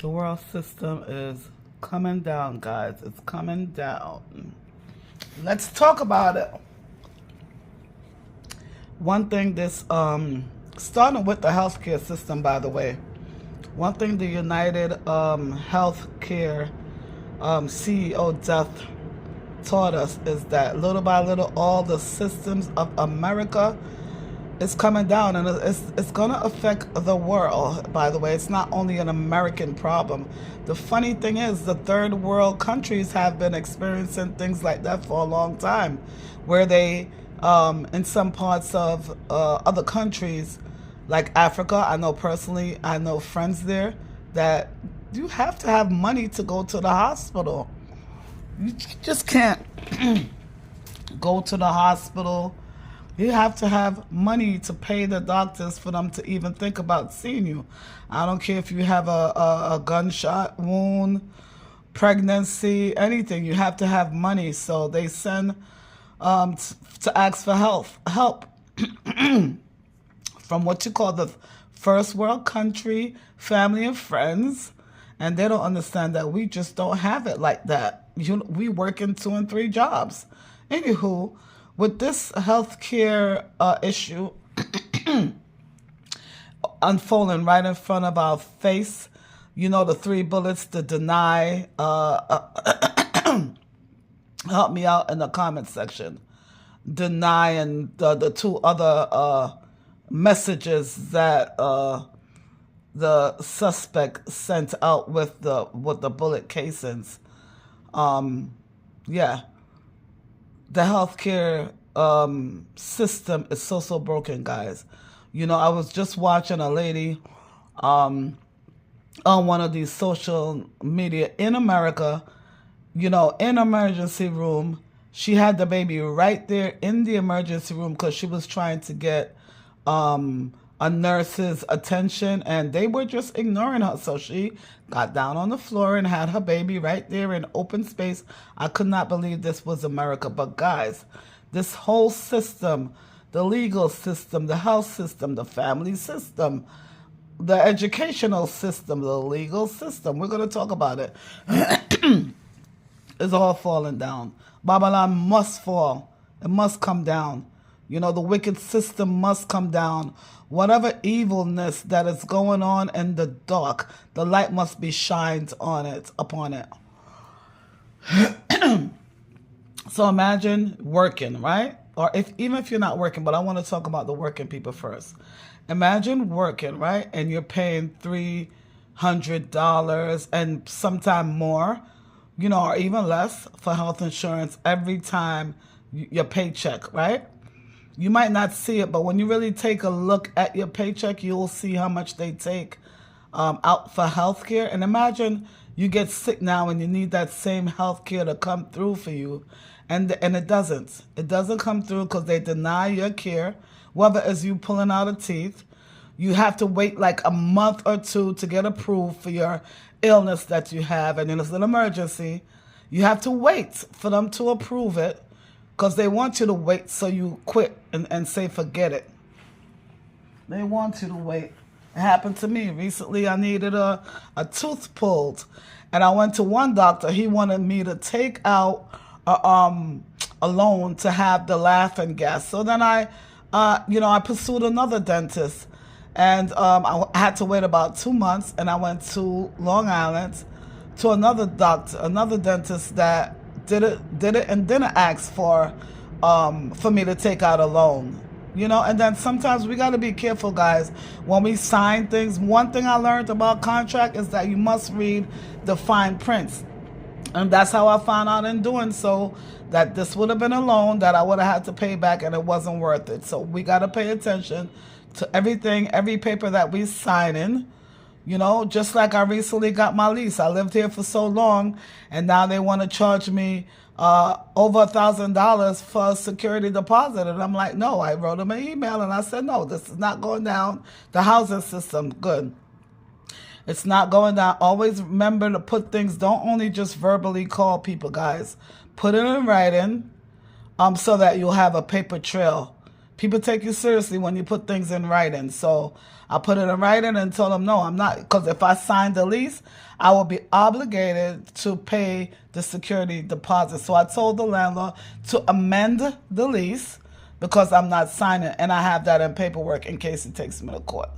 The world system is coming down, guys. It's coming down. Let's talk about it. One thing starting with the healthcare system, by the way. One thing the United Healthcare CEO Death taught us is that little by little, all the systems of America is coming down, and it's going to affect the world. By the way, it's not only an American problem. The funny thing is, the third world countries have been experiencing things like that for a long time, where they, in some parts of other countries, like Africa, I know personally, I know friends there that you have to have money to go to the hospital. You just can't go to the hospital. You have to have money to pay the doctors for them to even think about seeing you. I don't care if you have a gunshot wound, pregnancy, anything. You have to have money. So they send to ask for help from what you call the first world country, family and friends. And they don't understand that we just don't have it like that. We work in 2 and 3 jobs. Anywho, with this healthcare issue unfolding right in front of our face, the 3 bullets, the deny, help me out in the comment section, deny, and the 2 other messages that the suspect sent out with the bullet casings. Yeah. The healthcare system is so broken, guys. I was just watching a lady on one of these social media in America, in emergency room. She had the baby right there in the emergency room because she was trying to get a nurse's attention, and they were just ignoring her. So she got down on the floor and had her baby right there in open space. I could not believe this was America. But guys, this whole system, the legal system, the health system, the family system, the educational system, the legal system, we're going to talk about it, is all falling down. Babylon must fall. It must come down. The wicked system must come down. Whatever evilness that is going on in the dark, the light must be shined upon it. So imagine working, right? Or even if you're not working, but I want to talk about the working people first. Imagine working, right? And you're paying $300 and sometime more, or even less for health insurance every time your paycheck, right? You might not see it, but when you really take a look at your paycheck, you'll see how much they take out for health care. And imagine you get sick now and you need that same health care to come through for you. And it doesn't. It doesn't come through because they deny your care, whether it's you pulling out a teeth. You have to wait like a month or 2 to get approved for your illness that you have. And then it's an emergency. You have to wait for them to approve it, because they want you to wait so you quit and say, forget it. They want you to wait. It happened to me. Recently, I needed a tooth pulled. And I went to one doctor. He wanted me to take out a loan to have the laughing gas. So then I pursued another dentist. And I had to wait about 2 months. And I went to Long Island to another doctor, another dentist that did it and didn't ask for me to take out a loan, and then sometimes we got to be careful, guys, when we sign things. One thing I learned about contract is that you must read the fine prints, and that's how I found out in doing so that this would have been a loan that I would have had to pay back, and it wasn't worth it. So we got to pay attention to everything, every paper that we sign in. Just like I recently got my lease. I lived here for so long, and now they want to charge me over $1,000 for a security deposit. And I'm like, no. I wrote them an email, and I said, no, this is not going down. The housing system, good. It's not going down. Always remember to put things, don't only just verbally call people, guys. Put it in writing so that you'll have a paper trail. People take you seriously when you put things in writing. So I put it in writing and told them, no, I'm not. Because if I sign the lease, I will be obligated to pay the security deposit. So I told the landlord to amend the lease because I'm not signing. And I have that in paperwork in case he takes me to court.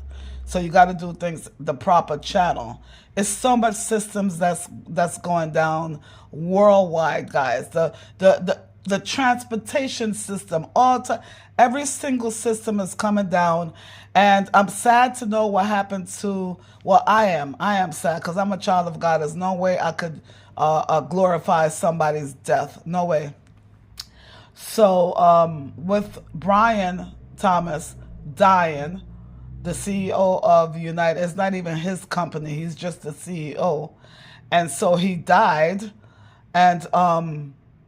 So you got to do things the proper channel. It's so much systems that's going down worldwide, guys. The transportation system, every single system is coming down, and I'm sad to know what happened to. Well, I am sad because I'm a child of God. There's no way I could glorify somebody's death. No way. So with Brian Thomas dying, the CEO of United, it's not even his company. He's just the CEO, and so he died, and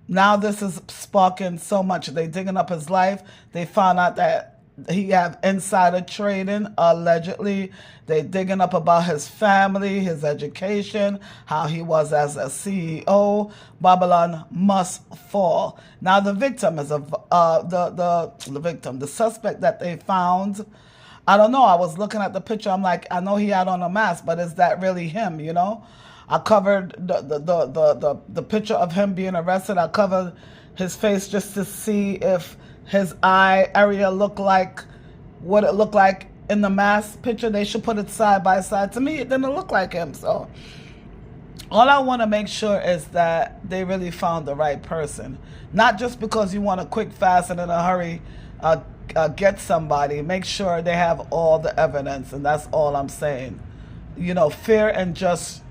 now this is sparking so much. They digging up his life. They found out that he have insider trading, allegedly. They digging up about his family, his education, how he was as a CEO. Babylon must fall. Now the victim is the victim, the suspect that they found. I don't know. I was looking at the picture. I'm like, I know he had on a mask, but is that really him? You know, I covered the picture of him being arrested. I covered his face just to see if his eye area looked like what it looked like in the mask picture. They should put it side by side. To me, it didn't look like him. So all I want to make sure is that they really found the right person. Not just because you want a quick, fast, and in a hurry get somebody. Make sure they have all the evidence, and that's all I'm saying. You know, fair and just.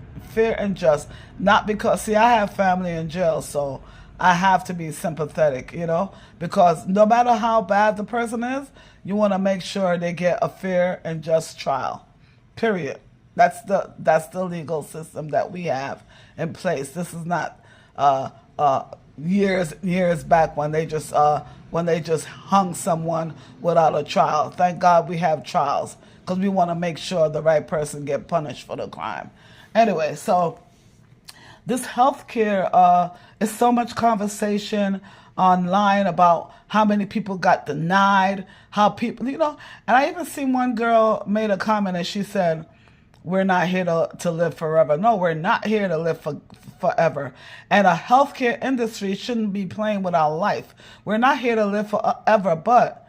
Not because, see, I have family in jail, so I have to be sympathetic, you know, because no matter how bad the person is, you want to make sure they get a fair and just trial. Period. That's the legal system that we have in place. This is not years back when they just hung someone without a trial. Thank God we have trials because we want to make sure the right person get punished for the crime. Anyway, so this healthcare is so much conversation online about how many people got denied, how people, you know, and I even seen one girl made a comment and she said, we're not here to live forever. No, we're not here to live forever. And a healthcare industry shouldn't be playing with our life. We're not here to live forever, but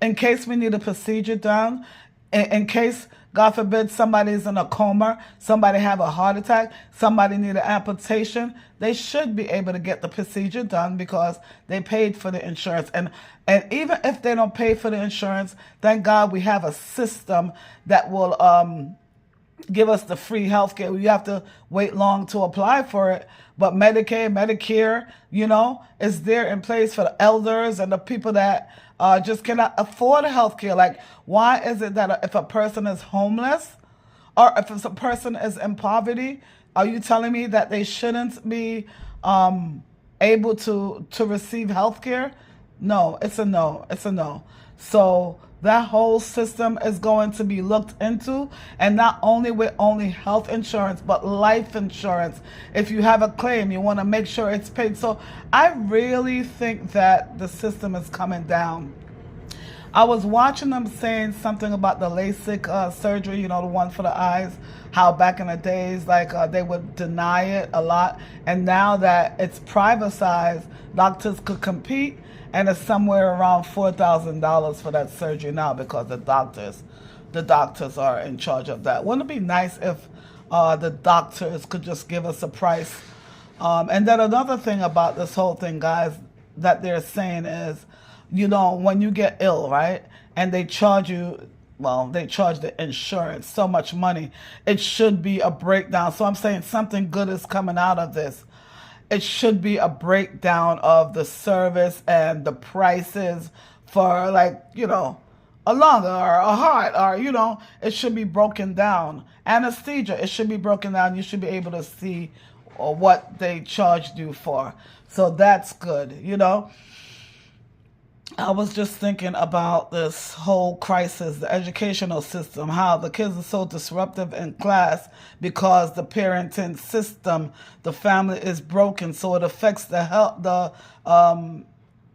in case we need a procedure done, in case, God forbid, somebody's in a coma, somebody have a heart attack, somebody need an amputation, they should be able to get the procedure done because they paid for the insurance. And even if they don't pay for the insurance, thank God we have a system that will give us the free health care. You have to wait long to apply for it. But Medicaid, Medicare, you know, is there in place for the elders and the people that just cannot afford health care. Like, why is it that if a person is homeless or if a person is in poverty, are you telling me that they shouldn't be able to receive health care? No, it's a no. It's a no. So that whole system is going to be looked into, and not only with only health insurance, but life insurance. If you have a claim, you want to make sure it's paid. So I really think that the system is coming down. I was watching them saying something about the LASIK surgery, you know, the one for the eyes, how back in the days, like they would deny it a lot. And now that it's privatized, doctors could compete, and it's somewhere around $4,000 for that surgery now because the doctors are in charge of that. Wouldn't it be nice if the doctors could just give us a price? And then another thing about this whole thing, guys, that they're saying is, you know, when you get ill, right, and they charge you, well, they charge the insurance so much money, it should be a breakdown. So I'm saying something good is coming out of this. It should be a breakdown of the service and the prices for, like, you know, a lung or a heart, or, you know, it should be broken down. Anesthesia, it should be broken down. You should be able to see what they charged you for. So that's good, you know. I was just thinking about this whole crisis, the educational system, how the kids are so disruptive in class because the parenting system, the family is broken, so it affects the health,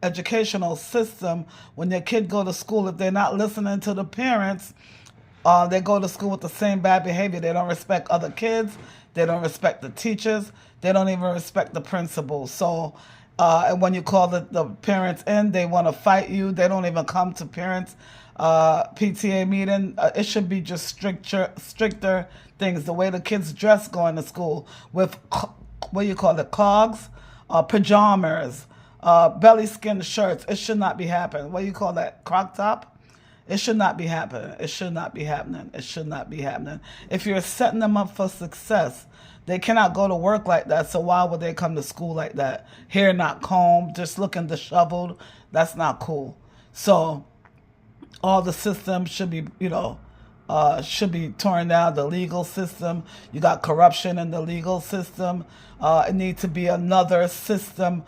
educational system, when your kid go to school, if they're not listening to the parents, they go to school with the same bad behavior. They don't respect other kids. They don't respect the teachers. They don't even respect the principals. So and when you call the parents in, they want to fight you. They don't even come to parents PTA meeting. It should be just stricter things. The way the kids dress going to school with, what do you call it, clogs, pajamas, belly skin shirts. It should not be happening. What do you call that, croc top? It should not be happening. It should not be happening. It should not be happening. If you're setting them up for success, they cannot go to work like that. So why would they come to school like that? Hair not combed, just looking disheveled. That's not cool. So all the systems should be, should be torn down. The legal system, you got corruption in the legal system. It needs to be another system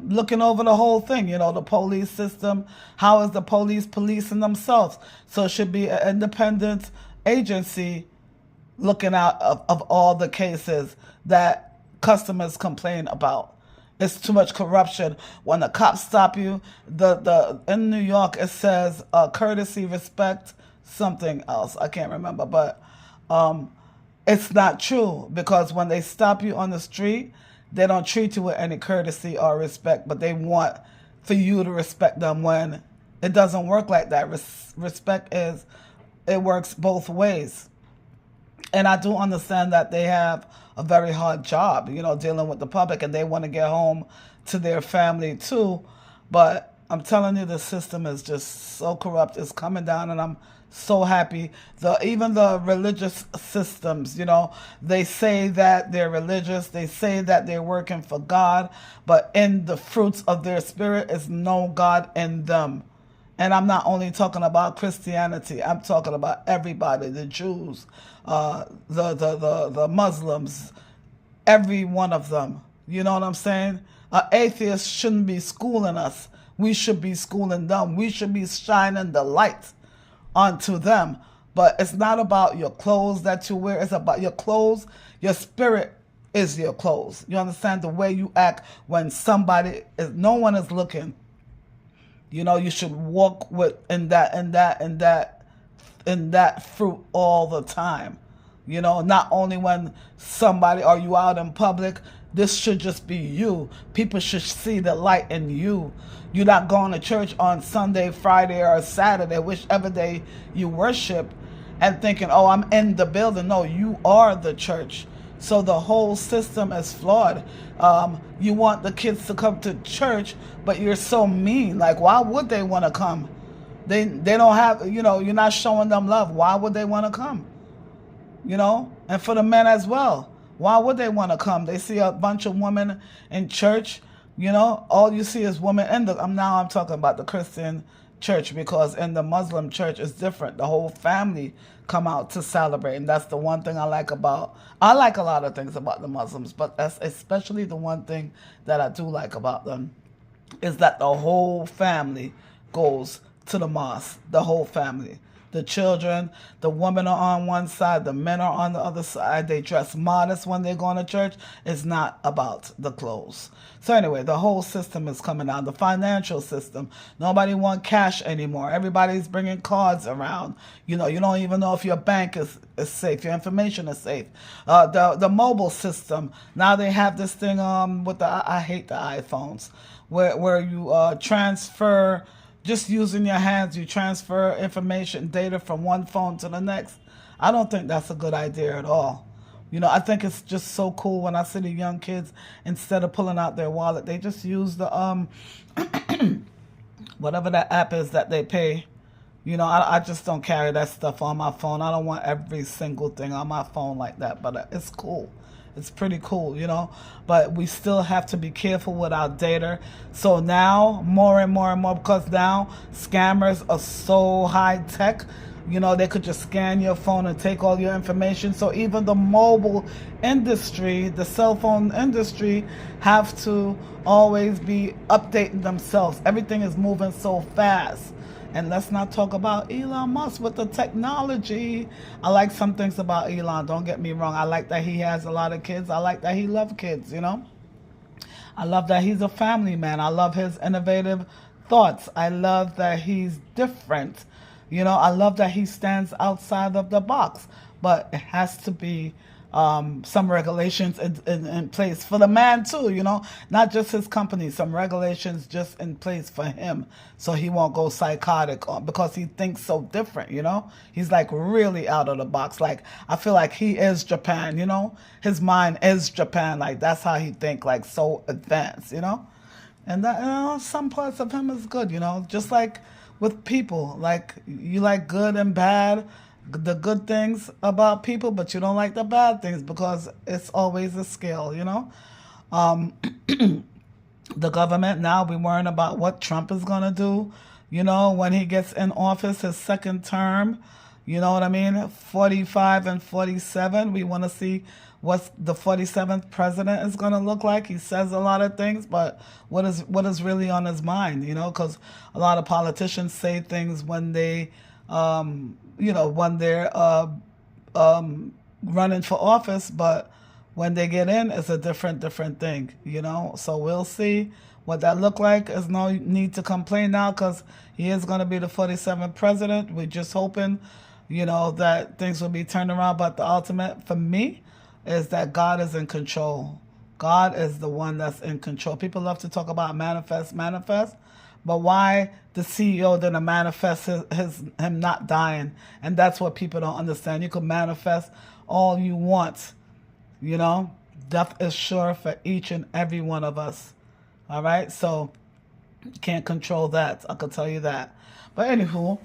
looking over the whole thing. The police system. How is the police policing themselves? So it should be an independent agency looking out of all the cases that customers complain about. It's too much corruption. When the cops stop you, the in New York it says courtesy, respect, something else. I can't remember, but it's not true, because when they stop you on the street, they don't treat you with any courtesy or respect, but they want for you to respect them, when it doesn't work like that. Respect it works both ways. And I do understand that they have a very hard job, dealing with the public, and they want to get home to their family too. But I'm telling you, the system is just so corrupt. It's coming down, and I'm so happy. Even the religious systems, they say that they're religious. They say that they're working for God, but in the fruits of their spirit is no God in them. And I'm not only talking about Christianity. I'm talking about everybody, the Jews, the Muslims, every one of them. You know what I'm saying? Atheists shouldn't be schooling us. We should be schooling them. We should be shining the light onto them. But it's not about your clothes that you wear. It's about your clothes. Your spirit is your clothes. You understand? The way you act when no one is looking. You should walk in that fruit all the time. Not only when are you out in public. This should just be you. People should see the light in you. You're not going to church on Sunday, Friday, or Saturday, whichever day you worship, and thinking, oh, I'm in the building. No, you are the church. So the whole system is flawed. You want the kids to come to church, but you're so mean. Like, why would they want to come? They don't have, you're not showing them love. Why would they want to come? And for the men as well. Why would they want to come? They see a bunch of women in church. All you see is women. And I'm talking about the Christian church, because in the Muslim church it's different. The whole family come out to celebrate, and that's the one thing I like a lot of things about the Muslims, but that's especially the one thing that I do like about them, is that the whole family goes to the mosque. The whole family. The children, the women are on one side, the men are on the other side. They dress modest when they go to church. It's not about the clothes. So anyway, the whole system is coming down. The financial system. Nobody wants cash anymore. Everybody's bringing cards around. You don't even know if your bank is safe. Your information is safe. The mobile system. Now they have this thing with I hate the iPhones, where you transfer. Just using your hands, you transfer information, data from one phone to the next. I don't think that's a good idea at all. I think it's just so cool when I see the young kids, instead of pulling out their wallet, they just use the whatever that app is that they pay. I just don't carry that stuff on my phone. I don't want every single thing on my phone like that, but it's cool. It's pretty cool, but we still have to be careful with our data. So now, more and more and more, because now scammers are so high tech, they could just scan your phone and take all your information. So even the mobile industry, the cell phone industry, have to always be updating themselves. Everything is moving so fast. And let's not talk about Elon Musk with the technology. I like some things about Elon, don't get me wrong. I like that he has a lot of kids. I like that he loves kids, I love that he's a family man. I love his innovative thoughts. I love that he's different. I love that he stands outside of the box. But it has to be some regulations in place for the man too, not just his company, some regulations just in place for him so he won't go psychotic because he thinks so different. He's like really out of the box. Like, I feel like he is Japan, his mind is Japan. Like, that's how he think, like so advanced, and that, some parts of him is good, just like with people, like you like good and bad, the good things about people, but you don't like the bad things because it's always a scale. The government now, we worrying about what Trump is going to do, when he gets in office, his second term, you know what I mean? 45 and 47. We want to see what the 47th president is going to look like. He says a lot of things, but what is really on his mind, because a lot of politicians say things when they, when they're running for office, but when they get in, it's a different thing, So we'll see what that look like. There's no need to complain now because he is going to be the 47th president. We're just hoping, that things will be turned around. But the ultimate for me is that God is in control. God is the one that's in control. People love to talk about manifest, but why the CEO didn't manifest him not dying? And that's what people don't understand. You can manifest all you want, Death is sure for each and every one of us. All right? So, you can't control that. I can tell you that. But anywho,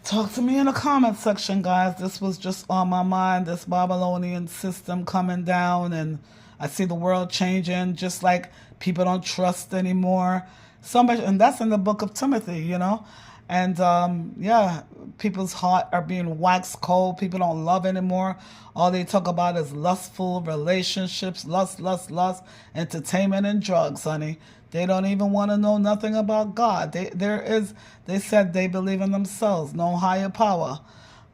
talk to me in the comment section, guys. This was just on my mind, this Babylonian system coming down, and I see the world changing, just like people don't trust anymore. So much, and that's in the book of Timothy, And people's heart are being waxed cold. People don't love anymore. All they talk about is lustful relationships, lust, entertainment, and drugs, honey. They don't even want to know nothing about God. They said they believe in themselves, no higher power.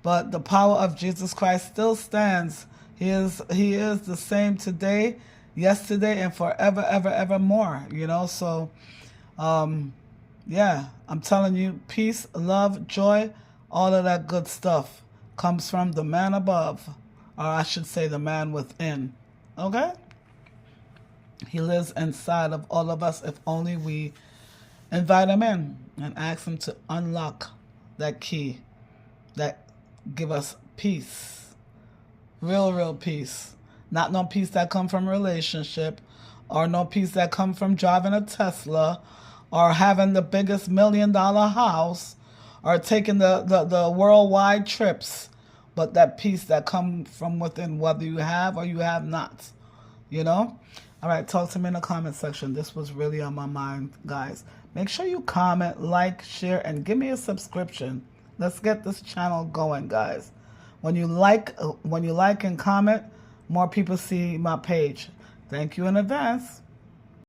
But the power of Jesus Christ still stands. He is the same today, yesterday, and forever, ever, evermore, So, I'm telling you, peace, love, joy, all of that good stuff comes from the man above, or I should say the man within. Okay? He lives inside of all of us if only we invite him in and ask him to unlock that key that give us peace. Real peace. Not no peace that come from relationship, or no peace that come from driving a Tesla, or having the biggest $1 million house, or taking the worldwide trips, but that peace that comes from within, whether you have or you have not. All right, talk to me in the comment section. This was really on my mind, guys. Make sure you comment, like, share, and give me a subscription. Let's get this channel going, guys. When you like and comment, more people see my page. Thank you in advance.